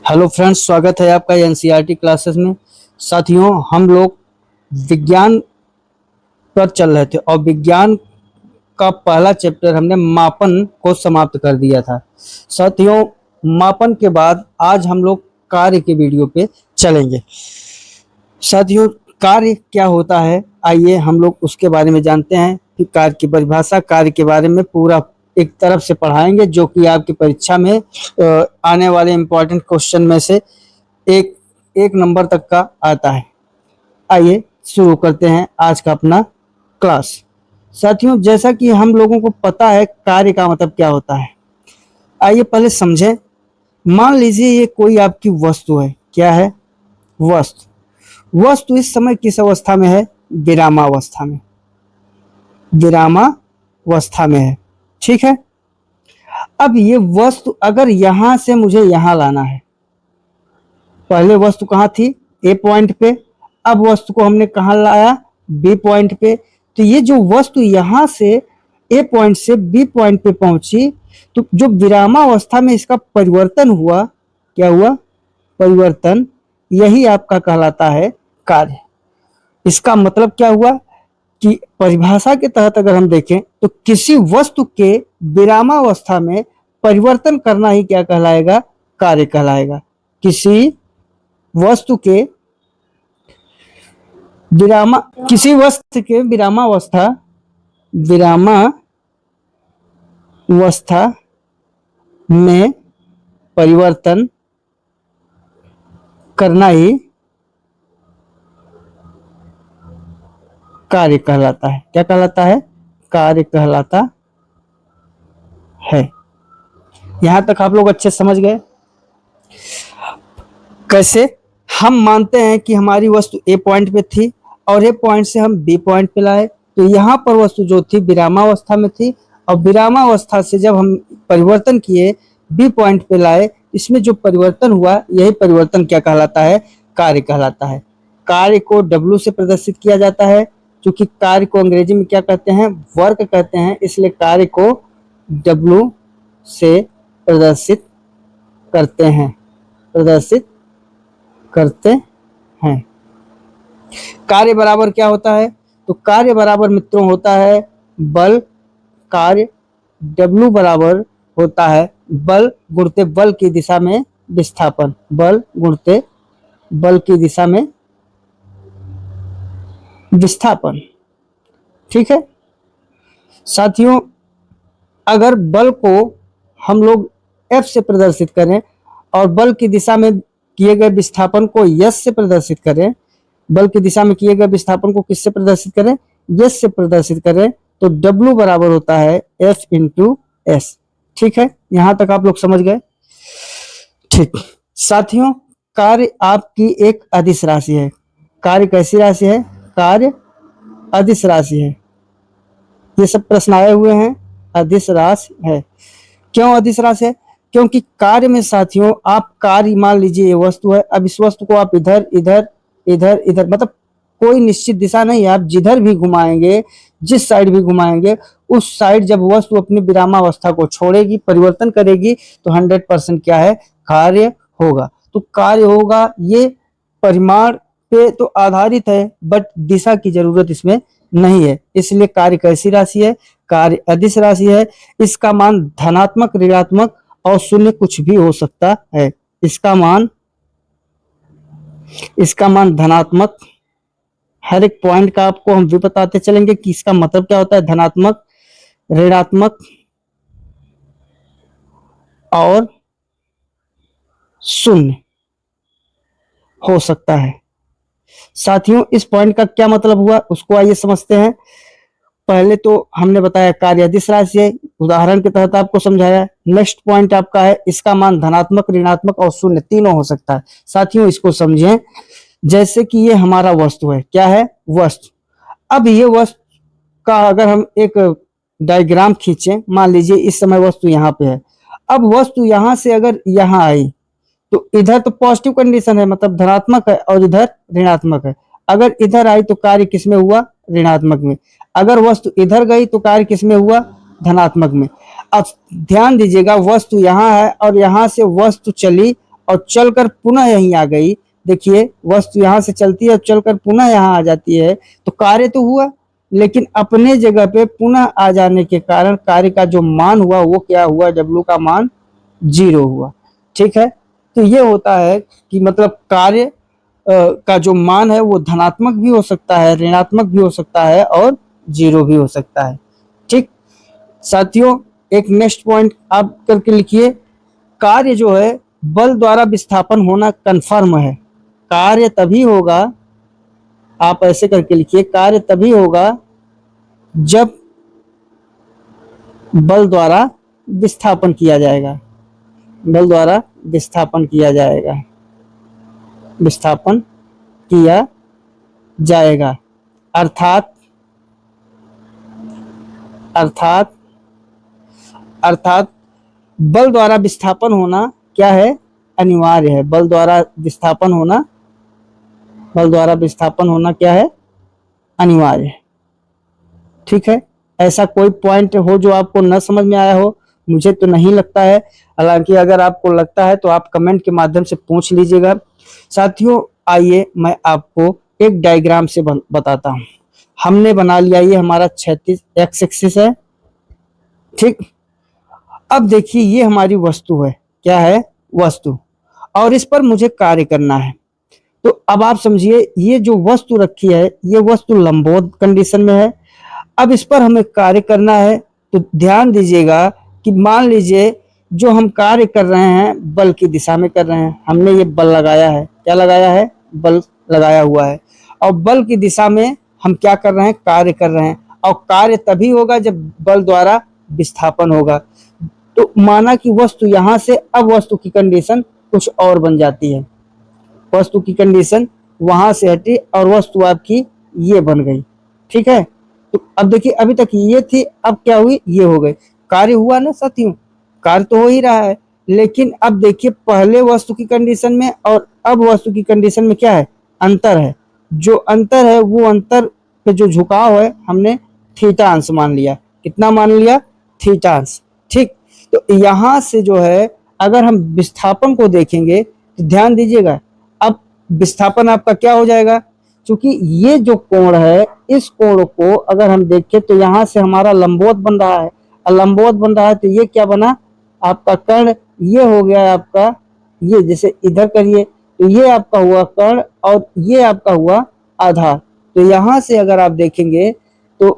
Hello friends, स्वागत है आपका एनसीईआरटी क्लासेस में। साथियों, हम लोग विज्ञान पर चल रहे थे और विज्ञान का पहला चैप्टर हमने मापन को समाप्त कर दिया था। साथियों, मापन के बाद आज हम लोग कार्य के वीडियो पे चलेंगे। साथियों, कार्य क्या होता है, आइए हम लोग उसके बारे में जानते हैं। फिर कार्य की परिभाषा, कार्य के बारे में पूरा एक तरफ से पढ़ाएंगे, जो कि आपकी परीक्षा में आने वाले इम्पोर्टेंट क्वेश्चन में से एक एक नंबर तक का आता है। आइए शुरू करते हैं आज का अपना क्लास। साथियों, जैसा कि हम लोगों को पता है कार्य का मतलब क्या होता है, आइए पहले समझें। मान लीजिए ये कोई आपकी वस्तु है। क्या है? वस्तु। वस्तु इस समय किस अवस्था में है? विरामावस्था में। विरामावस्था में है, ठीक है। अब ये वस्तु अगर यहां से मुझे यहां लाना है, पहले वस्तु कहाँ थी? ए पॉइंट पे। अब वस्तु को हमने कहाँ लाया? बी पॉइंट पे। तो ये जो वस्तु यहां से ए पॉइंट से बी पॉइंट पे पहुंची, तो जो विरामावस्था में इसका परिवर्तन हुआ, क्या हुआ? परिवर्तन। यही आपका कहलाता है कार्य। इसका मतलब क्या हुआ कि परिभाषा के तहत अगर हम देखें तो किसी वस्तु के विरामावस्था में परिवर्तन करना ही क्या कहलाएगा? कार्य कहलाएगा। किसी वस्तु के विरामावस्था में परिवर्तन करना ही कार्य कहलाता है। क्या कहलाता है? कार्य कहलाता है। यहां तक आप लोग अच्छे समझ गए। कैसे? हम मानते हैं कि हमारी वस्तु ए पॉइंट पे थी और ए पॉइंट से हम बी पॉइंट पे लाए, तो यहाँ पर वस्तु जो थी विरामावस्था में थी, और विरामावस्था से जब हम परिवर्तन किए बी पॉइंट पे लाए, इसमें जो परिवर्तन हुआ, यही परिवर्तन क्या कहलाता है? कार्य कहलाता है। कार्य को W से प्रदर्शित किया जाता है, क्योंकि कार्य को अंग्रेजी में क्या कहते हैं? वर्क कहते हैं, इसलिए कार्य को W से प्रदर्शित करते हैं। कार्य बराबर क्या होता है? तो कार्य बराबर मित्रों होता है बल। कार्य W बराबर होता है बल गुणित बल की दिशा में विस्थापन। बल गुणित बल की दिशा में विस्थापन, ठीक है। साथियों, अगर बल को हम लोग F से प्रदर्शित करें और बल की दिशा में किए गए विस्थापन को S से प्रदर्शित करें, बल की दिशा में किए गए विस्थापन को किससे प्रदर्शित करें? S से प्रदर्शित करें, तो W बराबर होता है F इंटू एस। ठीक है, यहां तक आप लोग समझ गए। ठीक साथियों, कार्य आपकी एक अदिश राशि है। कार्य कैसी राशि है? कार्य अदिश राशि है। ये सब प्रश्न आए हुए हैं, अदिश राशि है। क्यों अदिश राशि है? क्योंकि कार्य में साथियों, आप कार्य मान लीजिए ये वस्तु है, अब इस वस्तु को आप इधर इधर इधर इधर, मतलब कोई निश्चित दिशा नहीं है, आप जिधर भी घुमाएंगे, जिस साइड भी घुमाएंगे, उस साइड जब वस्तु अपनी विरामावस्था को छोड़ेगी, परिवर्तन करेगी, तो 100% क्या है? कार्य होगा। तो कार्य होगा, ये परिमाण पे तो आधारित है, बट दिशा की जरूरत इसमें नहीं है। इसलिए कार्य कैसी राशि है? कार्य अदिश राशि है। इसका मान धनात्मक, ऋणात्मक और शून्य कुछ भी हो सकता है। इसका मान धनात्मक, हर एक पॉइंट का आपको हम भी बताते चलेंगे कि इसका मतलब क्या होता है। धनात्मक, ऋणात्मक और शून्य हो सकता है। साथियों, इस पॉइंट का क्या मतलब हुआ उसको आइए समझते हैं। पहले तो हमने बताया कार्य अदिश राशि है, उदाहरण के तहत आपको समझाया। नेक्स्ट पॉइंट आपका है इसका मान धनात्मक, ऋणात्मक और शून्य तीनों हो सकता है। साथियों, इसको समझें, जैसे कि ये हमारा वस्तु है। क्या है? वस्तु। अब ये वस्तु का अगर हम एक डायग्राम खींचें, मान लीजिए इस समय वस्तु यहाँ पे है। अब वस्तु यहां से अगर यहाँ आई, तो इधर तो पॉजिटिव कंडीशन है, मतलब धनात्मक है, और इधर ऋणात्मक है। अगर इधर आई तो कार्य किसमें हुआ? ऋणात्मक में। अगर वस्तु इधर गई तो कार्य किसमें हुआ? धनात्मक में। अब ध्यान दीजिएगा, वस्तु यहाँ है और यहाँ से वस्तु चली और चलकर पुनः यहीं आ गई, देखिए वस्तु यहाँ से चलती है और चलकर पुनः यहाँ आ जाती है, तो कार्य तो हुआ, लेकिन अपने जगह पे पुनः आ जाने के कारण कार्य का जो मान हुआ वो क्या हुआ, W का मान 0 हुआ। ठीक है, तो ये होता है कि मतलब कार्य का जो मान है वो धनात्मक भी हो सकता है, ऋणात्मक भी हो सकता है और 0 भी हो सकता है। ठीक साथियों, एक नेक्स्ट पॉइंट आप करके लिखिए, कार्य जो है बल द्वारा विस्थापन होना कन्फर्म है। कार्य तभी होगा, आप ऐसे करके लिखिए, कार्य तभी होगा जब बल द्वारा विस्थापन किया जाएगा, बल द्वारा विस्थापन किया जाएगा, विस्थापन किया जाएगा। अर्थात अर्थात अर्थात बल द्वारा विस्थापन होना क्या है, अनिवार्य है। बल द्वारा विस्थापन होना, बल द्वारा विस्थापन होना क्या है, अनिवार्य है। ठीक है, ऐसा कोई पॉइंट हो जो आपको न समझ में आया हो, मुझे तो नहीं लगता है, हालांकि अगर आपको लगता है तो आप कमेंट के माध्यम से पूछ लीजिएगा। साथियों, आइए मैं आपको एक डायग्राम से बताता हूँ। हमने बना लिया, ये हमारा 36 एक्स एक्सिस है। ठीक, अब देखिए ये हमारी वस्तु है, क्या है, वस्तु, और इस पर मुझे कार्य करना है। तो अब आप समझिए, ये जो वस्तु रखी है ये वस्तु लंबवत कंडीशन में है। अब इस पर हमें कार्य करना है, तो ध्यान दीजिएगा कि मान लीजिए जो हम कार्य कर रहे हैं बल की दिशा में कर रहे हैं, हमने ये बल लगाया है, क्या लगाया है, बल लगाया हुआ है, और बल की दिशा में हम क्या कर रहे हैं, कार्य कर रहे हैं, और कार्य तभी होगा जब बल द्वारा विस्थापन होगा। तो माना कि वस्तु यहां से, अब वस्तु की कंडीशन कुछ और बन जाती है, वस्तु की कंडीशन वहां से हटी और वस्तु आपकी ये बन गई। ठीक है, तो अब देखिए अभी तक ये थी, अब क्या हुई, ये हो गई। कार्य हुआ ना साथियों, कार्य तो हो ही रहा है, लेकिन अब देखिए पहले वस्तु की कंडीशन में और अब वस्तु की कंडीशन में क्या है, अंतर है। जो अंतर है वो अंतर पे जो झुकाव है हमने थीटा अंश मान लिया। कितना मान लिया, थीटा अंश। ठीक, तो यहां से जो है अगर हम विस्थापन को देखेंगे तो ध्यान दीजिएगा, अब विस्थापन आपका क्या हो जाएगा, क्योंकि ये जो कोण है इस कोण को अगर हम देखें तो यहाँ से हमारा लंबवत बन रहा है, और लंबवत बन रहा है तो ये क्या बना, आपका कर्ण, ये हो गया आपका, ये जैसे इधर करिए तो ये आपका हुआ कर्ण और ये आपका हुआ आधार। तो यहाँ से अगर आप देखेंगे तो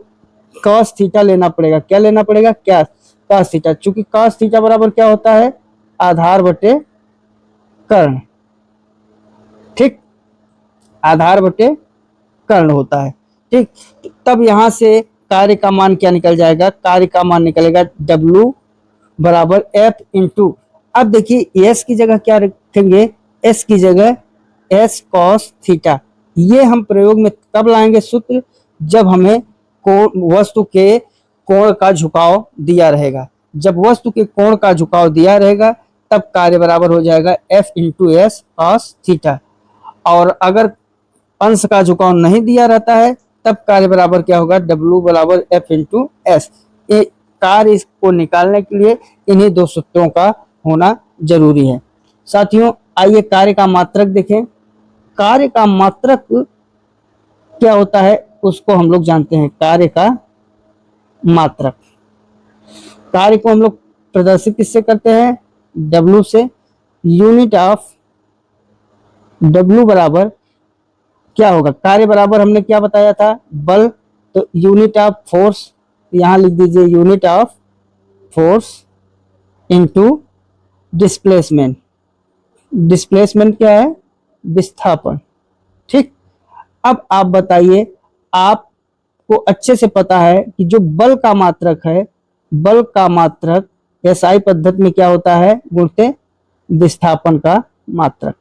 cos थीटा लेना पड़ेगा, क्या लेना पड़ेगा, क्या, cos थीटा, चूंकि cos थीटा बराबर क्या होता है, आधार बटे कर्ण। ठीक, आधार बटे कर्ण होता है। ठीक, तब यहां से कार्य का मान क्या निकल जाएगा, कार्य का मान निकलेगा W बराबर F इंटू, अब देखिए S की जगह क्या रखेंगे, S की जगह S cos थीटा। ये हम प्रयोग में कब लाएंगे सूत्र, जब हमें वस्तु के कोण का झुकाव दिया रहेगा। जब वस्तु के कोण का झुकाव दिया रहेगा तब कार्य बराबर हो जाएगा F into S cos theta, और अगर अंश का झुकाव नहीं दिया रहता है तब कार्य बराबर क्या होगा, W बराबर F इंटू एस। कार्य को निकालने के लिए इन्हीं दो सूत्रों का होना जरूरी है। साथियों, आइए कार्य का मात्रक देखें। कार्य का मात्रक क्या होता है उसको हम लोग जानते हैं, कार्य का मात्रक, कार्य को हम लोग प्रदर्शित किससे करते हैं, W से। यूनिट ऑफ W बराबर क्या होगा, कार्य बराबर हमने क्या बताया था, बल, तो यूनिट ऑफ फोर्स, यहां लिख दीजिए unit of force into displacement. Displacement क्या है, विस्थापन। ठीक, अब आप बताइए, आपको अच्छे से पता है कि जो बल का मात्रक है, बल का मात्रक एसआई पद्धति में क्या होता है, गुणित विस्थापन का मात्रक,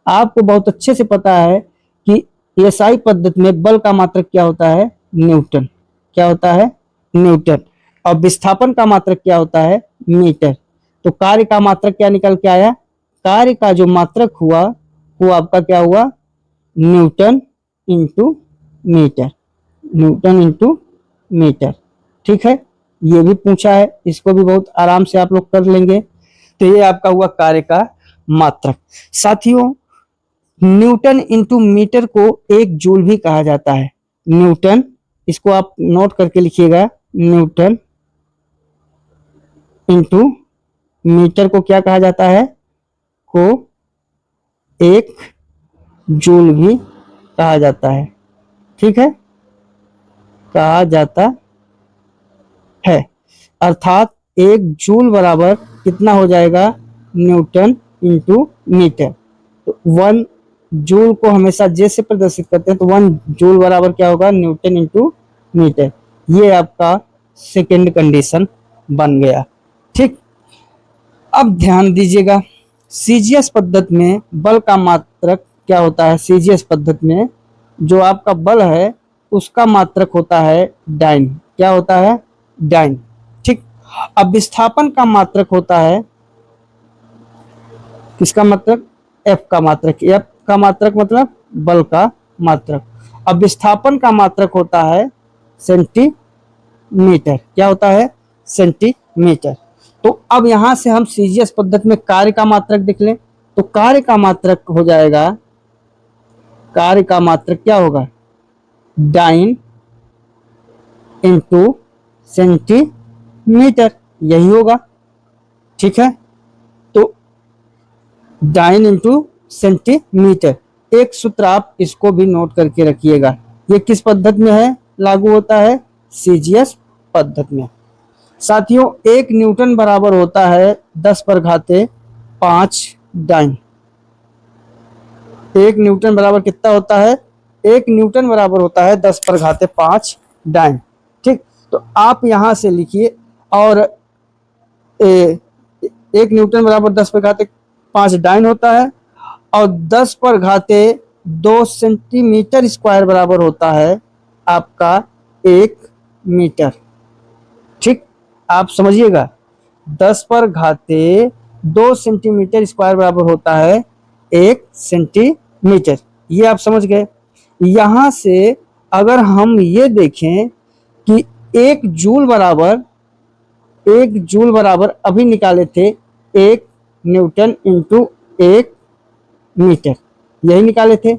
आपको बहुत अच्छे से पता है कि एसआई पद्धति में बल का मात्रक क्या होता है, न्यूटन, क्या होता है, न्यूटन, और विस्थापन का मात्रक क्या होता है, मीटर। तो कार्य का मात्रक क्या निकल के आया, कार्य का जो मात्रक हुआ वो आपका क्या हुआ, newton into metre, newton into metre. ठीक है, ये भी पूछा है, इसको भी बहुत आराम से आप लोग कर लेंगे। तो ये आपका हुआ कार्य का मात्रक। साथियों, न्यूटन इंटू मीटर को एक जूल भी कहा जाता है। न्यूटन, इसको आप नोट करके लिखिएगा, न्यूटन इंटू मीटर को क्या कहा जाता है, को एक जूल भी कहा जाता है। ठीक है, कहा जाता है, अर्थात एक जूल बराबर कितना हो जाएगा, न्यूटन इंटू मीटर। तो 1 जूल को हमेशा जे से प्रदर्शित करते हैं, तो 1 जूल बराबर क्या होगा, न्यूटन इंटू मीटर। ये आपका सेकेंड कंडीशन बन गया। ठीक, अब ध्यान दीजिएगा, सीजीएस पद्धति में बल का मात्रक क्या होता है। सीजीएस पद्धति में जो आपका बल है उसका मात्रक होता है डाइन। क्या होता है, डाइन। ठीक, अब विस्थापन का मात्रक होता है, किसका मात्रक, एफ का मात्रक। एफ का मात्रक मतलब बल का मात्रक। अब विस्थापन का मात्रक होता है सेंटीमीटर। क्या होता है, सेंटीमीटर। तो अब यहां से हम सीजीएस पद्धति में कार्य का मात्रक देख लें, तो कार्य का मात्रक हो जाएगा, कार्य का मात्रक क्या होगा, डाइन इंटू सेंटीमीटर, यही होगा। ठीक है, तो डाइन इंटू सेंटीमीटर। एक सूत्र आप इसको भी नोट करके रखिएगा, ये किस पद्धति में है, लागू होता है, सीजीएस पद्धति में। साथियों, 1 न्यूटन बराबर होता है 10 पर घाते 5 डाइन। 1 न्यूटन बराबर कितना होता है, 1 न्यूटन बराबर होता है 10 पर घाते 5 डाइन। ठीक, तो आप यहां से लिखिए, और 1 न्यूटन बराबर 10 पर घाते 5 डाइन होता है, और 10 पर घाते 2 सेंटीमीटर स्क्वायर बराबर होता है आपका 1 मीटर। ठीक, आप समझिएगा, 10 पर घाते 2 सेंटीमीटर स्क्वायर बराबर होता है 1 सेंटीमीटर। ये आप समझ गए। यहां से अगर हम ये देखें कि 1 जूल बराबर अभी निकाले थे 1 न्यूटन इंटू 1 मीटर, यही निकाले थे।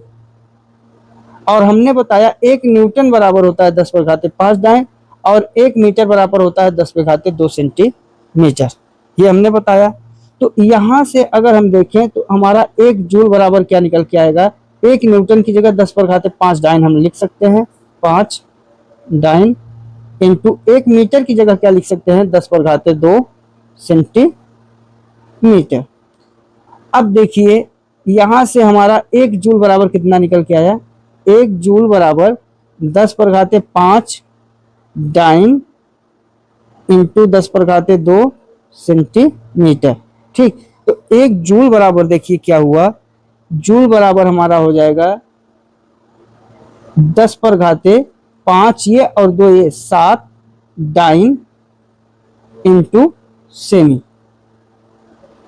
और हमने बताया 1 न्यूटन बराबर होता है 10 पर घाते 5 डाइन, और 1 मीटर बराबर होता है 10 पर घाते 2 सेंटीमीटर, ये हमने बताया। तो यहां से अगर हम देखें तो हमारा 1 जूल बराबर क्या निकल के आएगा, 1 न्यूटन की जगह 10 पर घाते 5 डाइन हम लिख सकते हैं, 5 डाइन इंटू 1 मीटर की जगह क्या लिख सकते हैं, 10 पर घाते 2 सेंटीमीटर। अब देखिए, यहां से हमारा 1 जूल बराबर कितना निकल के आया, 1 जूल बराबर 10 पर घाते 5 डाइन इंटू 10 पर घाते 2 सेंटीमीटर। ठीक, तो 1 जूल बराबर देखिए क्या हुआ, जूल बराबर हमारा हो जाएगा 10 पर घाते 5 ये और 2 ये 7 डाइन इंटू सेमी।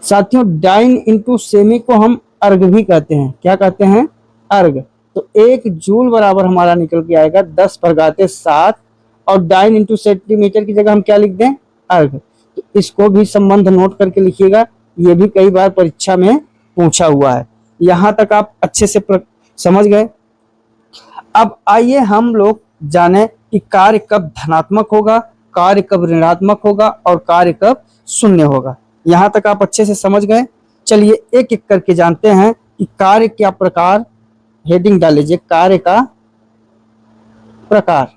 साथियों, डाइन इंटू सेमी को हम अर्ग भी कहते हैं। क्या कहते हैं, अर्ग। तो 1 जूल बराबर हमारा निकल के आएगा 10 पर घाते 7, और डाइन इंटू सेंटीमीटर की जगह हम क्या लिख दें, अर्ग। तो इसको भी संबंध नोट करके लिखिएगा, ये भी कई बार परीक्षा में पूछा हुआ है। यहां तक आप अच्छे से समझ गए। अब आइए हम लोग जाने कि कार्य कब धनात्मक होगा, कार्य कब ऋणात्मक होगा, और कार्य कब शून्य होगा। यहां तक आप अच्छे से समझ गए। चलिए एक एक करके जानते हैं कि कार्य क्या प्रकार, हेडिंग डाल लीजिए, कार्य का प्रकार।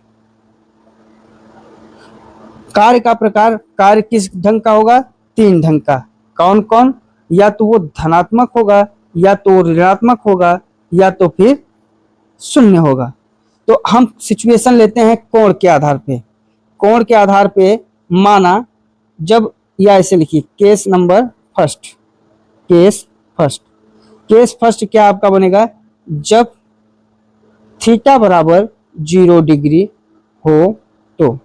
कार्य का प्रकार, कार्य किस ढंग का होगा, 3 ढंग का। कौन कौन, या तो वो धनात्मक होगा, या तो ऋणात्मक होगा, या तो फिर शून्य होगा। तो हम सिचुएशन लेते हैं कोण के आधार पे। कोण के आधार पे माना जब, या ऐसे लिखिए, case number first, case first. Case first क्या आपका बनेगा, जब थीटा बराबर 0 डिग्री हो तो,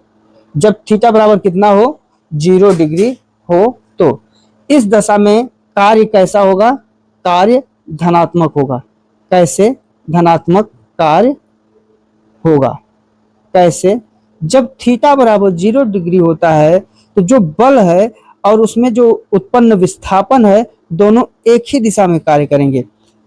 जब थीटा बराबर कितना हो, 0 डिग्री हो तो इस दशा में कार्य कैसा होगा, कार्य धनात्मक होगा। कैसे धनात्मक कार्य होगा, कैसे, जब थीटा बराबर 0 डिग्री होता है तो जो बल है और उसमें जो उत्पन्न विस्थापन है दोनों एक ही दिशा में कार्य करेंगे।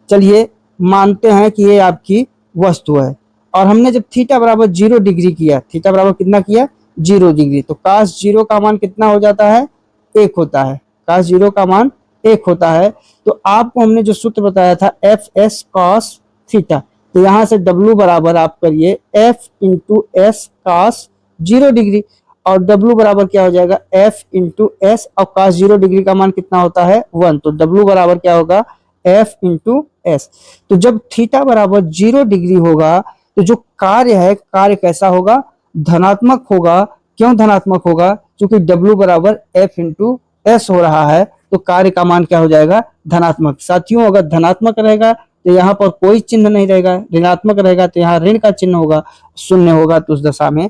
चलिए मानते हैं कि ये आपकी वस्तु है और हमने जब थीटा बराबर 0 डिग्री किया, थीटा बराबर कितना किया 0 डिग्री, तो cos 0 का मान कितना हो जाता है 1 होता है, cos 0 का मान 1 होता है। तो आपको हमने जो सूत्र बताया था एफ एस cos थीटा, तो यहाँ से W बराबर आप करिए F into S cos 0 degree और W बराबर क्या हो जाएगा F इंटू एस और cos 0 डिग्री का मान कितना होता है 1, तो W बराबर क्या होगा F इंटू एस। तो जब थीटा बराबर 0 डिग्री होगा तो जो कार्य है कार्य कैसा होगा धनात्मक होगा। क्यों धनात्मक होगा क्योंकि W बराबर F इंटू एस हो रहा है तो कार्य का मान क्या हो जाएगा धनात्मक। साथियों अगर धनात्मक रहेगा तो यहाँ पर कोई चिन्ह नहीं रहेगा, ऋणात्मक रहेगा तो यहाँ ऋण का चिन्ह होगा, शून्य होगा तो उस दशा में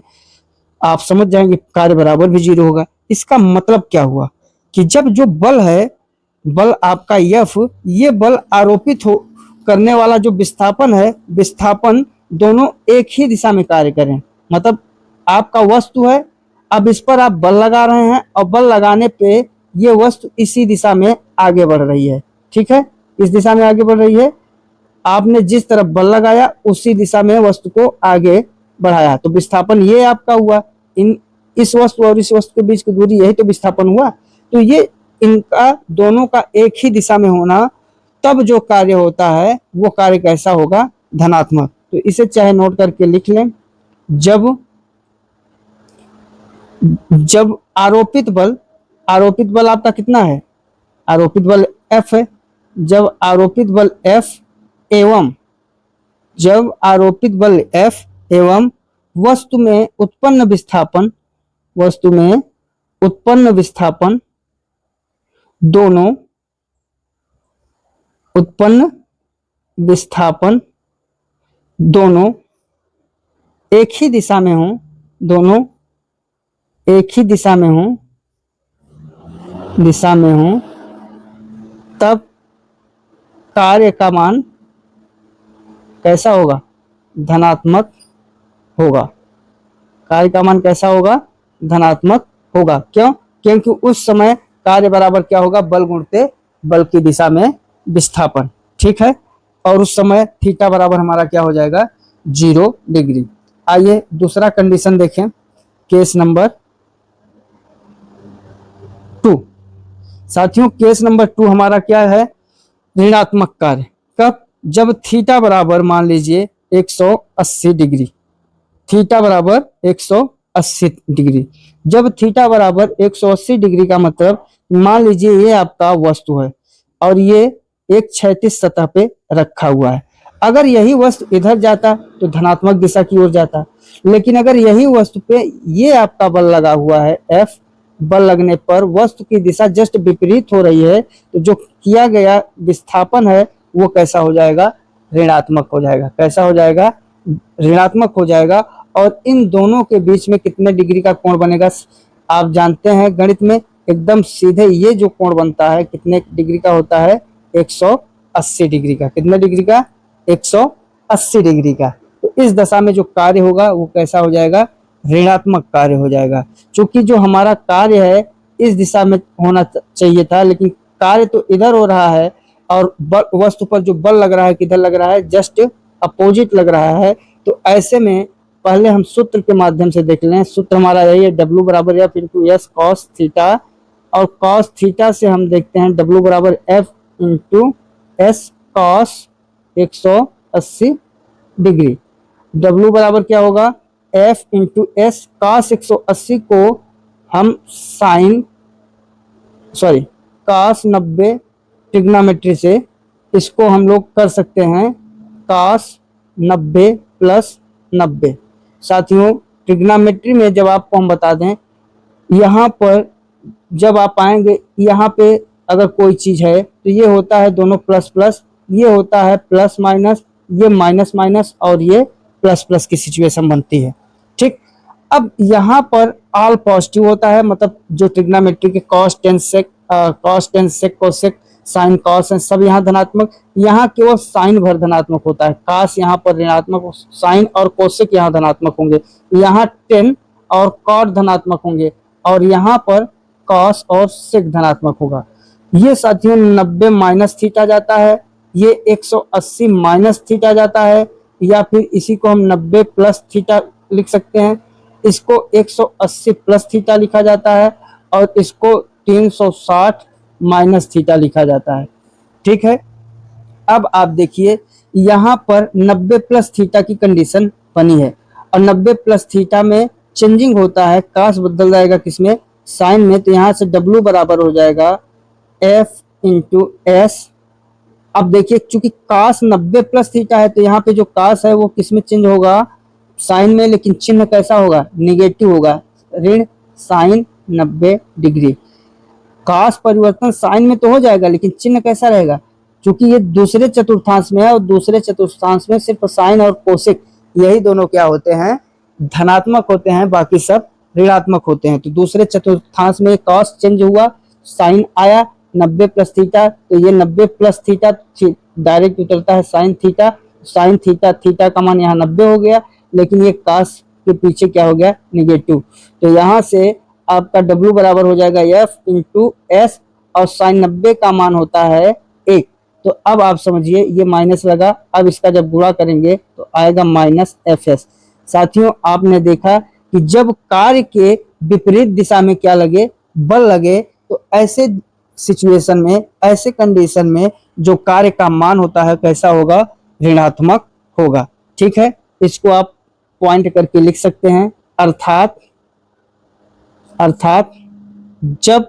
आप समझ जाएंगे कार्य बराबर भी 0 होगा। इसका मतलब क्या हुआ कि जब जो बल है, बल आपका F, ये बल आरोपित हो करने वाला जो विस्थापन है, विस्थापन दोनों एक ही दिशा में कार्य करें। मतलब आपका वस्तु है, अब इस पर आप बल लगा रहे हैं और बल लगाने पे ये वस्तु इसी दिशा में आगे बढ़ रही है। ठीक है, इस दिशा में आगे बढ़ रही है, आपने जिस तरफ बल लगाया उसी दिशा में वस्तु को आगे बढ़ाया, तो विस्थापन ये आपका हुआ। इस वस्तु और इस वस्तु के बीच की दूरी यही तो विस्थापन हुआ। तो ये इनका दोनों का एक ही दिशा में होना, तब जो कार्य होता है वो कार्य कैसा होगा धनात्मक। तो इसे चाहे नोट करके लिख लें, जब आरोपित बल आपका कितना है, आरोपित बल F है, जब आरोपित बल F एवं वस्तु में उत्पन्न विस्थापन दोनों एक ही दिशा में हो, तब कार्य का मान कैसा होगा धनात्मक होगा। कार्य का मान कैसा होगा धनात्मक होगा। क्यों? क्योंकि उस समय कार्य बराबर क्या होगा बल गुणते बल की दिशा में विस्थापन। ठीक है, और उस समय थीटा बराबर हमारा क्या हो जाएगा 0 डिग्री। आइए दूसरा कंडीशन देखें, केस नंबर 2। साथियों केस नंबर 2 हमारा क्या है ऋणात्मक कार्य। कब? जब थीटा बराबर मान लीजिए 180 डिग्री, थीटा बराबर 180 डिग्री। जब थीटा बराबर 180 डिग्री का मतलब मान लीजिए ये आपका वस्तु है और ये एक क्षैतिज सतह पे रखा हुआ है। अगर यही वस्तु इधर जाता तो धनात्मक दिशा की ओर जाता, लेकिन अगर यही वस्तु पे ये आपका बल लगा हुआ है F, बल लगने पर वस्तु की दिशा जस्ट विपरीत हो रही है, तो जो किया गया विस्थापन है वो कैसा हो जाएगा ऋणात्मक हो जाएगा। कैसा हो जाएगा ऋणात्मक हो जाएगा। और इन दोनों के बीच में कितने डिग्री का कोण बनेगा आप जानते हैं गणित में, एकदम सीधे ये जो कोण बनता है कितने डिग्री का होता है 180 डिग्री का। कितने डिग्री का 180 डिग्री का। तो इस दशा में जो कार्य होगा वो कैसा हो जाएगा ऋणात्मक कार्य हो जाएगा। क्योंकि जो हमारा कार्य है इस दिशा में होना चाहिए था, लेकिन कार्य तो इधर हो रहा है और वस्तु पर जो बल लग रहा है किधर लग रहा है जस्ट अपोजिट लग रहा है। तो ऐसे में पहले हम सूत्र के माध्यम से देख लें। सूत्र हमारा यही है W बराबर F into S cos theta, और कॉस थीटा से हम देखते हैं W बराबर F into S cos 180 degree. W बराबर क्या होगा F इंटू एस कॉस 180 को हम कॉस 90 ट्रिग्नोमेट्री से इसको हम लोग कर सकते हैं कॉस 90 प्लस 90। साथियों ट्रिग्नोमेट्री में जब आपको हम बता दें, यहाँ पर जब आप आएंगे यहाँ पे अगर कोई चीज है तो ये होता है दोनों प्लस प्लस, ये होता है प्लस माइनस, ये माइनस माइनस और ये प्लस प्लस की सिचुएशन बनती है। ठीक, अब यहाँ पर ऑल पॉजिटिव होता है, मतलब जो ट्रिग्नोमेट्री के cos tan sec cosec sine cos है सब यहाँ धनात्मक, यहाँ केवल साइन भर धनात्मक होता है। कॉस यहाँ पर ऋणात्मक, साइन और कोसेक यहाँ धनात्मक होंगे, यहाँ टेन और कॉट धनात्मक होंगे और यहाँ पर कॉस और सेक धनात्मक होगा। ये साथियों 90 माइनस थीटा जाता है, ये 180 माइनस थीटा जाता है, या फिर इसी को हम 90 प्लस थीटा लिख सकते हैं, इसको 180 प्लस थीटा लिखा जाता है, और इसको 360 माइनस थीटा लिखा जाता है। ठीक है, अब आप देखिए यहाँ पर 90 प्लस थीटा की कंडीशन बनी है, और 90 प्लस थीटा में चेंजिंग होता है, काश बदल जाएगा किसमें, साइन में। तो यहाँ से W बराबर हो जाएगा F इंटू एस। अब देखिए चूंकि काश 90 प्लस थीटा है, तो यहाँ पे जो काश है वो किसमें चेंज होगा, साइन में, लेकिन चिन्ह कैसा होगा, निगेटिव होगा, ऋण साइन 90 डिग्री। काश परिवर्तन साइन में तो हो जाएगा, लेकिन चिन्ह कैसा रहेगा, क्योंकि ये दूसरे चतुर्थांश में है, और दूसरे चतुर्थांश में सिर्फ साइन और कोसेक यही दोनों क्या होते हैं, धनात्मक होते हैं, बाकी सब ऋणात्मक होते हैं। तो दूसरे चतुर्थांश में कॉस चेंज हुआ, साइन आया, 90 प्लस थीटा, तो ये 90 प्लस थीटा डायरेक्ट उतरता है sine theta, sine theta, theta का मान यहाँ 90 हो गया, लेकिन ये कॉस के पीछे क्या हो गया, निगेटिव। तो यहाँ से आपका W बराबर हो जाएगा F इंटू एस, और साइन 90 का मान होता है 1। तो अब आप समझिए ये माइनस लगा, अब इसका जब गुणा करेंगे तो आएगा माइनस FS। साथियों आपने देखा कि जब कार्य के विपरीत दिशा में क्या लगे, बल लगे, तो ऐसे सिचुएशन में, ऐसे कंडीशन में जो कार्य का मान होता है कैसा होगा, ऋणात्मक होगा। ठीक है, इसको आप पॉइंट करके लिख सकते हैं। अर्थात जब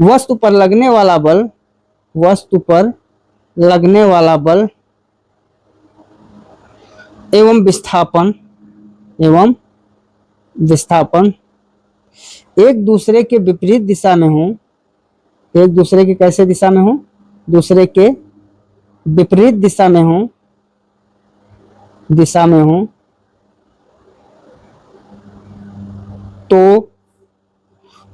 वस्तु पर लगने वाला बल, वस्तु पर लगने वाला बल एवं विस्थापन एक दूसरे के विपरीत दिशा में हो, एक दूसरे के कैसे दिशा में हो, दूसरे के विपरीत दिशा में हो, तो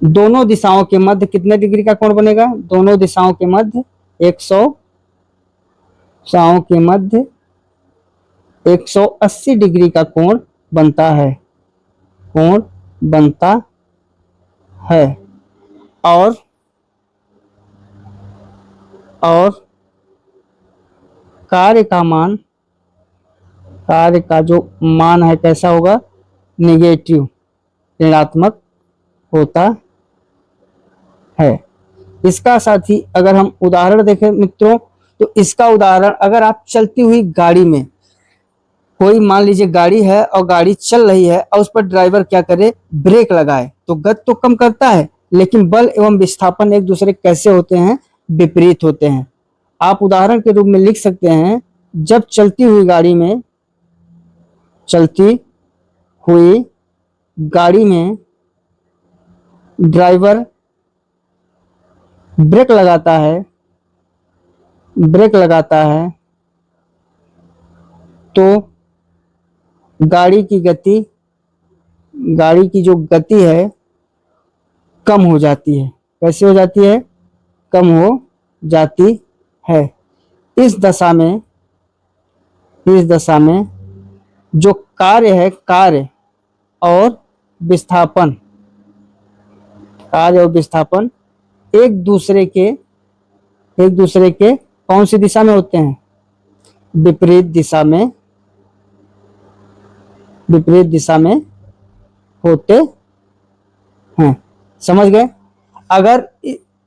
दोनों दिशाओं के मध्य कितने डिग्री का कोण बनेगा, दोनों दिशाओं के मध्य 180 डिग्री का कोण बनता है, और कार्य का जो मान है कैसा होगा, नेगेटिव, ऋणात्मक होता है। इसका साथ ही अगर हम उदाहरण देखें मित्रों, तो इसका उदाहरण अगर आप चलती हुई गाड़ी में, कोई मान लीजिए गाड़ी है और गाड़ी चल रही है और उस पर ड्राइवर क्या करे, ब्रेक लगाए, तो गति तो कम करता है, लेकिन बल एवं विस्थापन एक दूसरे कैसे होते हैं, विपरीत होते हैं। आप उदाहरण के रूप में लिख सकते हैं, जब चलती हुई गाड़ी में ड्राइवर ब्रेक लगाता है, तो गाड़ी की जो गति है कम हो जाती है। कैसे हो जाती है, कम हो जाती है। इस दशा में जो कार्य और विस्थापन एक दूसरे के कौन सी दिशा में होते हैं, विपरीत दिशा में होते हैं। समझ गए। अगर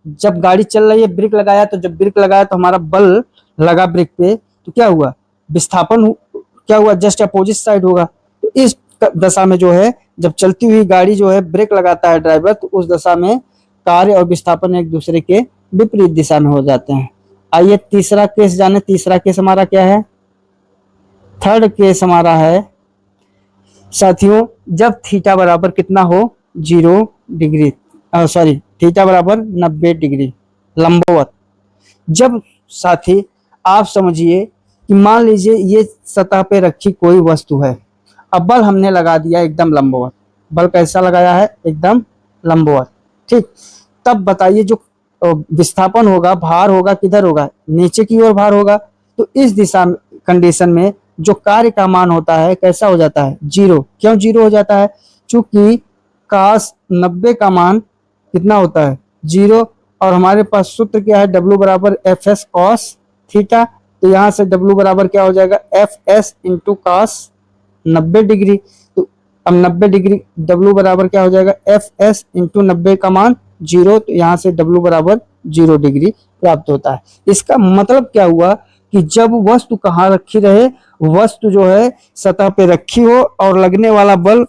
जब गाड़ी चल रही है, ब्रेक लगाया, तो जब ब्रेक लगाया तो हमारा बल लगा ब्रेक पे, तो क्या हुआ, विस्थापन क्या हुआ, जस्ट अपोजिट साइड होगा। तो इस दशा में जो है, जब चलती हुई गाड़ी जो है ब्रेक लगाता है ड्राइवर, तो उस दशा में कार्य और विस्थापन एक दूसरे के विपरीत दिशा में हो जाते हैं। आइए तीसरा केस जाने। तीसरा केस हमारा क्या है, थर्ड केस हमारा है साथियों, जब थीटा बराबर कितना हो, 0 डिग्री, थीटा बराबर 90 डिग्री लंबवत। जब साथी आप समझिए कि मान लीजिए ये सतह पे रखी कोई वस्तु है, अब बल हमने लगा दिया एकदम लंबवत। बल कैसा लगाया है, एकदम लंबवत। ठीक, तब बताइए जो विस्थापन होगा, भार होगा, किधर होगा, नीचे की ओर भार होगा। तो इस दिशा में, कंडीशन में जो कार्य का मान होता है कैसा हो जाता है, 0। क्यों 0 हो जाता है, चूंकि cos 90 का मान कितना होता है 0। और हमारे पास सूत्र क्या है, W बराबर एफ एस कॉस थीटा। तो यहाँ से W बराबर क्या हो जाएगा, F S into cos 90 degree. तो अब 90 डिग्री W बराबर क्या हो जाएगा, एफ एस इंटू 90 का मान 0। तो यहाँ से W बराबर 0 डिग्री प्राप्त होता है। इसका मतलब क्या हुआ कि जब वस्तु कहाँ रखी रहे, वस्तु जो है सतह पे रखी हो और लगने वाला बल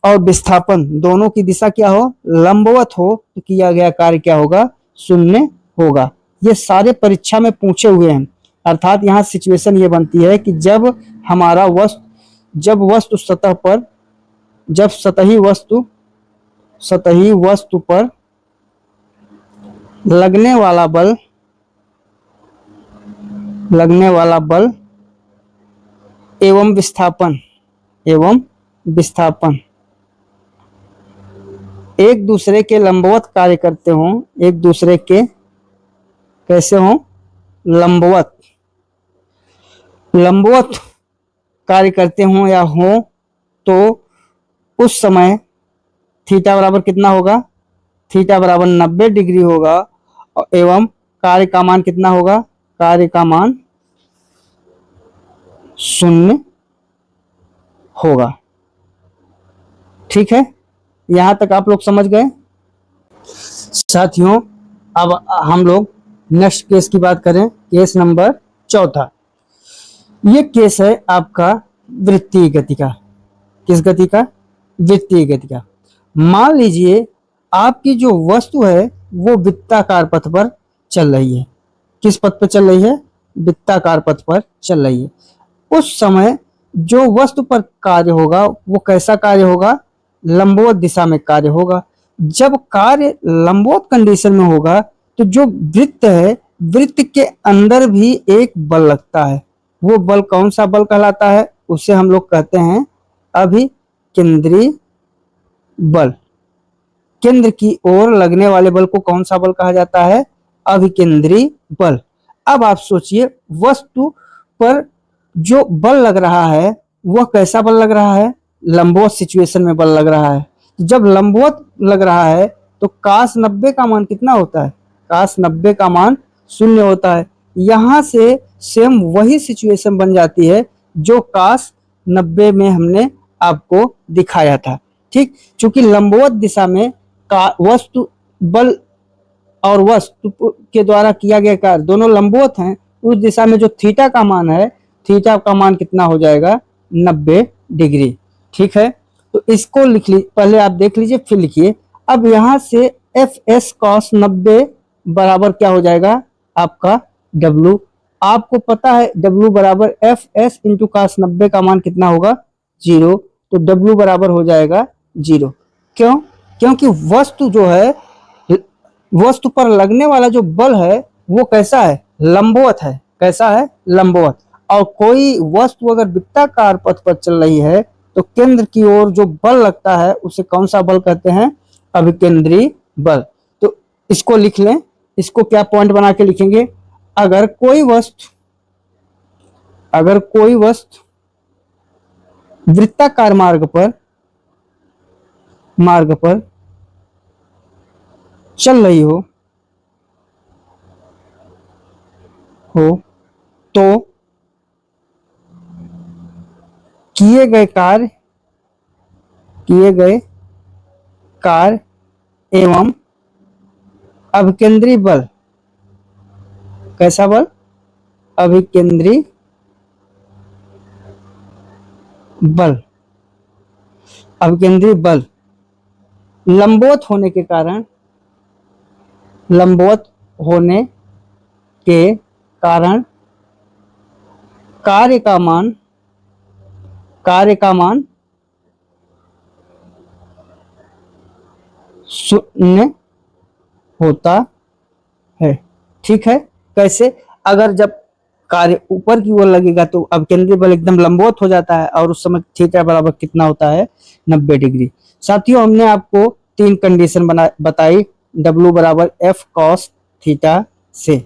और विस्थापन दोनों की दिशा क्या हो, लंबवत हो, तो किया गया कार्य क्या होगा, शून्य होगा। ये सारे परीक्षा में पूछे हुए हैं। अर्थात यहाँ सिचुएशन ये बनती है कि जब वस्तु सतह पर, जब सतही वस्तु पर लगने वाला बल एवं विस्थापन एक दूसरे के लंबवत कार्य करते हों, एक दूसरे के कैसे हों, लंबवत कार्य करते हों या हों, तो उस समय थीटा बराबर कितना होगा, थीटा बराबर 90 डिग्री होगा एवं कार्य का मान कितना होगा, कार्य का मान 0 होगा। ठीक है, यहां तक आप लोग समझ गए। साथियों, अब हम लोग नेक्स्ट केस की बात करें, केस नंबर 4। ये केस है आपका वृत्तीय गति का। किस गति का, वृत्तीय गति का। मान लीजिए आपकी जो वस्तु है वो वृत्ताकार पथ पर चल रही है। किस पथ पर चल रही है, वृत्ताकार पथ पर चल रही है। उस समय जो वस्तु पर कार्य होगा वो कैसा कार्य होगा, लंबवत दिशा में कार्य होगा। जब कार्य लंबवत कंडीशन में होगा तो जो वृत्त है, वृत्त के अंदर भी एक बल लगता है। वो बल कौन सा बल कहलाता है, उसे हम लोग कहते हैं अभिकेंद्री बल। केंद्र की ओर लगने वाले बल को कौन सा बल कहा जाता है, अभिकेंद्री बल। अब आप सोचिए वस्तु पर जो बल लग रहा है वह कैसा बल लग रहा है, लंबवत सिचुएशन में बल लग रहा है। जब लंबवत लग रहा है तो काश 90 का मान कितना होता है, काश 90 का मान 0 होता है। यहां से सेम वही सिचुएशन बन जाती है जो काश 90 में हमने आपको दिखाया था। ठीक, चूंकि लंबवत दिशा में वस्तु बल और वस्तु के द्वारा किया गया कार्य दोनों लंबवत हैं, उस दिशा में जो थीटा का मान है, थीटा का मान कितना हो जाएगा, 90 डिग्री। ठीक है, तो इसको लिख लीजिए, पहले आप देख लीजिए फिर लिखिए। अब यहां से एफ एस कॉस 90 बराबर क्या हो जाएगा आपका W। आपको पता है W बराबर एफ एस इंटू कॉस 90 का मान कितना होगा, 0। तो W बराबर हो जाएगा 0। क्यों, क्योंकि वस्तु जो है, वस्तु पर लगने वाला जो बल है वो कैसा है, लंबवत है। कैसा है, लंबवत। और कोई वस्तु अगर वृत्ताकार पथ पर चल रही है तो केंद्र की ओर जो बल लगता है उसे कौन सा बल कहते हैं, अभिकेंद्री बल। तो इसको लिख लें, इसको क्या पॉइंट बना के लिखेंगे, अगर कोई वस्तु वृत्ताकार मार्ग पर चल रही हो तो किए गए कार्य एवं अभिकेंद्री बल, कैसा बल, अभिकेंद्री बल, अभिकेंद्री बल लंबवत होने के कारण कार्य का मान 0 होता है। ठीक है, कैसे, अगर जब कार्य ऊपर की ओर लगेगा तो अब केंद्रीय बल एकदम लंबवत हो जाता है और उस समय थीटा बराबर कितना होता है, 90 डिग्री। साथियों, हमने आपको 3 कंडीशन बताई W बराबर एफ कॉस थीटा से।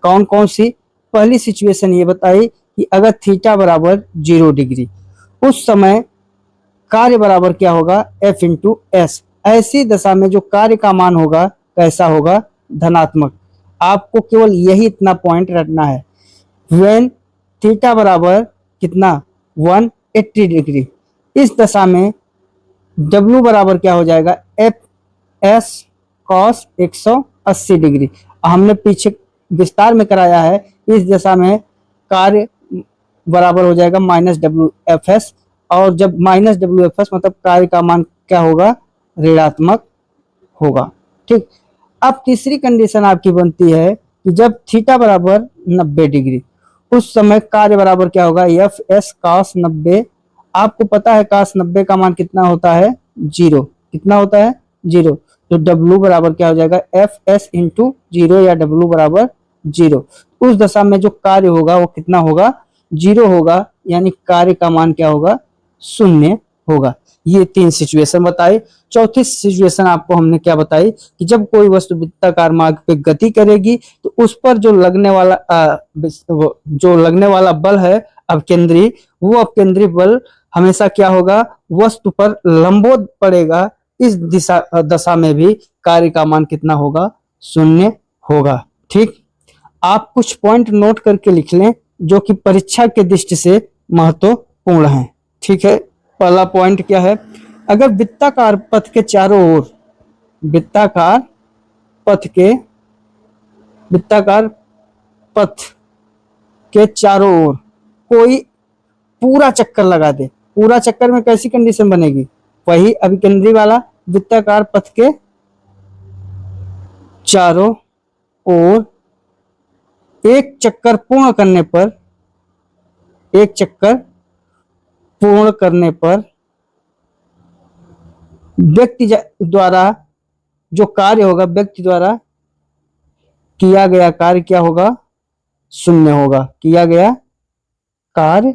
कौन कौन सी, पहली सिचुएशन ये बताई कि अगर थीटा बराबर 0 डिग्री, उस समय कार्य बराबर क्या होगा, F इंटू एस। ऐसी दशा में जो कार्य का मान होगा कैसा होगा, धनात्मक। आपको केवल यही इतना पॉइंट रखना है। व्हेन थीटा बराबर कितना 180 डिग्री, इस दशा में W बराबर क्या हो जाएगा, एफ एस कॉस 180 डिग्री। हमने पीछे विस्तार में कराया है, इस दशा में कार्य बराबर हो जाएगा माइनस डब्ल्यू एफ एस, और जब माइनस डब्ल्यू एफ एस मतलब कार्य का मान क्या होगा, ऋणात्मक होगा। ठीक, अब तीसरी कंडीशन आपकी बनती है कि जब थीटा बराबर 90 डिग्री, उस समय कार्य बराबर क्या होगा, एफ एस कॉस 90। आपको पता है कॉस 90 का मान कितना होता है, 0। कितना होता है, 0। तो W बराबर क्या हो जाएगा, एफ एस इंटू 0 या W बराबर 0। उस दशा में जो कार्य होगा वो कितना होगा, 0 होगा, यानी कार्य का मान क्या होगा, 0 होगा। ये 3 सिचुएशन बताई। चौथी सिचुएशन आपको हमने क्या बताई कि जब कोई वस्तु वृत्ताकार मार्ग पे गति करेगी तो उस पर जो लगने वाला बल है अपकेंद्री, वो अपकेंद्री बल हमेशा क्या होगा, वस्तु पर लंबवत पड़ेगा। इस दशा में भी कार्य का मान कितना होगा, 0 होगा। ठीक, आप कुछ पॉइंट नोट करके लिख लें जो कि परीक्षा के दृष्टि से महत्वपूर्ण है। ठीक है, पहला पॉइंट क्या है, अगर वृत्ताकार पथ के चारों ओर, वृत्ताकार पथ के चारों ओर कोई पूरा चक्कर लगा दे, पूरा चक्कर में कैसी कंडीशन बनेगी, वही अभिकेंद्री वाला, वृत्ताकार पथ के चारों ओर एक चक्कर पूर्ण करने पर व्यक्ति द्वारा जो कार्य होगा, व्यक्ति द्वारा किया गया कार्य क्या होगा, 0 होगा। किया गया कार्य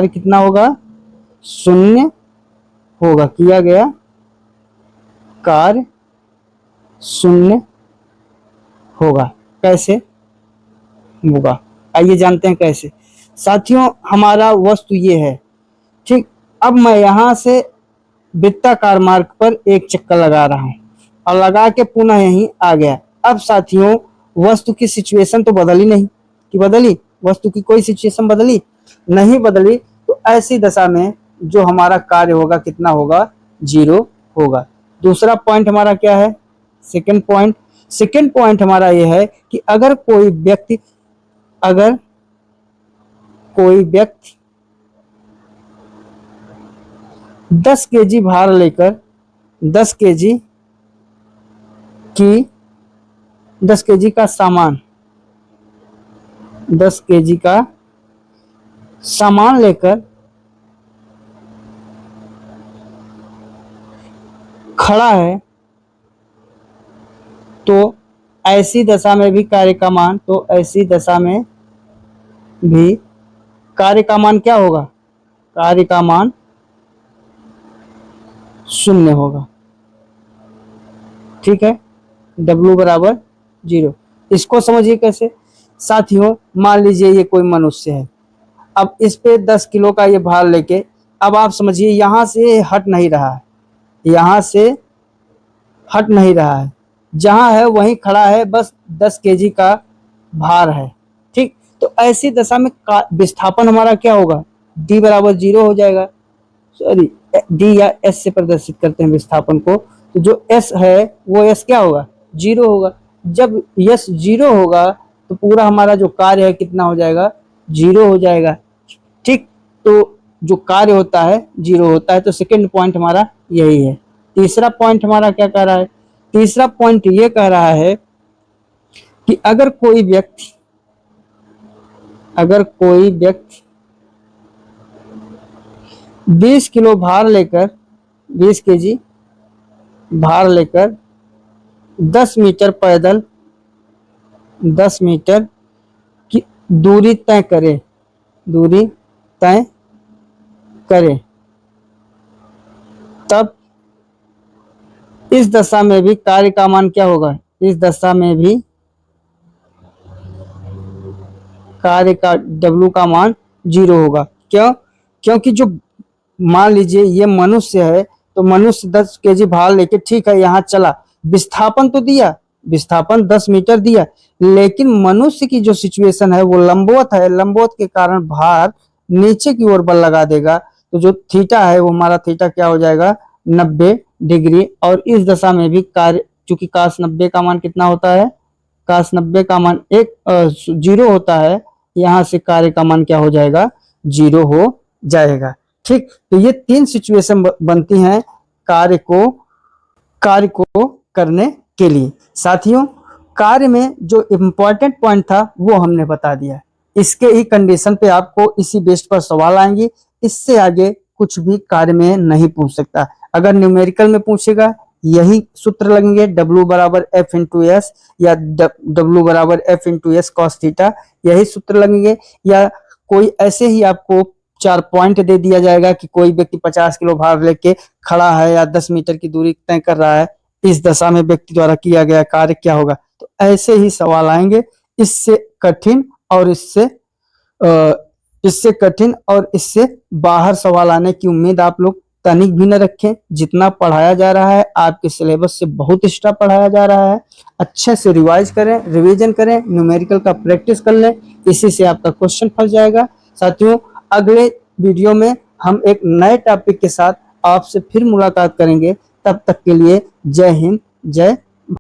कितना होगा, 0 होगा। किया गया कार्य 0 होगा। कैसे होगा, आइए जानते हैं कैसे। साथियों, हमारा वस्तु ये है। ठीक, अब मैं यहां से वृत्ताकार मार्ग पर एक चक्कर लगा रहा हूं और लगा के पुनः यहीं आ गया। अब साथियों, वस्तु की सिचुएशन तो बदली नहीं, कि बदली, वस्तु की कोई सिचुएशन बदली नहीं, बदली। तो ऐसी दशा में जो हमारा कार्य होगा कितना होगा, 0 होगा। दूसरा पॉइंट हमारा क्या है, सेकंड पॉइंट हमारा यह है कि अगर कोई व्यक्ति 10 केजी भार लेकर 10 केजी का सामान लेकर खड़ा है, तो ऐसी दशा में भी कार्य का मान क्या होगा, कार्य का मान 0 होगा। ठीक है, W बराबर 0। इसको समझिए कैसे। साथियों, मान लीजिए ये कोई मनुष्य है, अब इस पे 10 किलो का ये भार लेके, अब आप समझिए यहां से हट नहीं रहा है, जहां है वहीं खड़ा है, बस 10 केजी का भार है। ठीक, तो ऐसी दशा में विस्थापन हमारा क्या होगा, D बराबर 0 हो जाएगा। सॉरी, D या S से प्रदर्शित करते हैं विस्थापन को, तो जो S है वो S क्या होगा, 0 होगा। जब S 0 होगा तो पूरा हमारा जो कार्य है कितना हो जाएगा, 0 हो जाएगा। ठीक, तो जो कार्य होता है 0 होता है। तो सेकंड पॉइंट हमारा यही है। तीसरा पॉइंट हमारा क्या कह रहा है, तीसरा पॉइंट ये कह रहा है कि अगर कोई व्यक्ति 20 केजी भार लेकर 10 मीटर की दूरी तय करे, तब इस दशा में भी कार्य का मान क्या होगा, इस दशा में भी कार्य का W का मान 0 होगा। क्यों, क्योंकि जो मान लीजिए ये मनुष्य है, तो मनुष्य 10 केजी भार लेके ठीक है यहाँ चला, विस्थापन तो दिया, विस्थापन 10 मीटर दिया, लेकिन मनुष्य की जो सिचुएशन है वो लंबवत है, लंबवत के कारण भार नीचे की ओर बल लगा देगा। तो जो थीटा है वो हमारा थीटा क्या हो जाएगा 90 डिग्री। और इस दशा में भी कार्य, चूंकि cos 90 का मान कितना होता है, cos 90 का मान 0 होता है, यहाँ से कार्य का मान क्या हो जाएगा 0 हो जाएगा। ठीक, तो ये 3 सिचुएशन बनती हैं कार्य को करने के लिए। साथियों, कार्य में जो इम्पोर्टेंट पॉइंट था वो हमने बता दिया। इसके ही कंडीशन पे आपको इसी बेस पर सवाल आएंगे, इससे आगे कुछ भी कार्य में नहीं पूछ सकता। अगर न्यूमेरिकल में पूछेगा यही सूत्र लगेंगे, W बराबर F इंटू एस या W बराबर F into S cos theta, यही सूत्र लगेंगे। या कोई ऐसे ही आपको 4 पॉइंट दे दिया जाएगा कि कोई व्यक्ति 50 किलो भार लेके खड़ा है या 10 मीटर की दूरी तय कर रहा है, इस दशा में व्यक्ति द्वारा किया गया कार्य क्या होगा। तो ऐसे ही सवाल आएंगे। इससे कठिन और इससे बाहर सवाल आने की उम्मीद आप लोग तनिक भी न रखें। जितना पढ़ाया जा रहा है आपके सिलेबस से बहुत एक्स्ट्रा पढ़ाया जा रहा है। अच्छे से रिवाइज करें, रिवीजन करें, न्यूमेरिकल का प्रैक्टिस कर लें, इसी से आपका क्वेश्चन फंस जाएगा। साथियों, अगले वीडियो में हम एक नए टॉपिक के साथ आपसे फिर मुलाकात करेंगे। तब तक के लिए जय हिंद, जय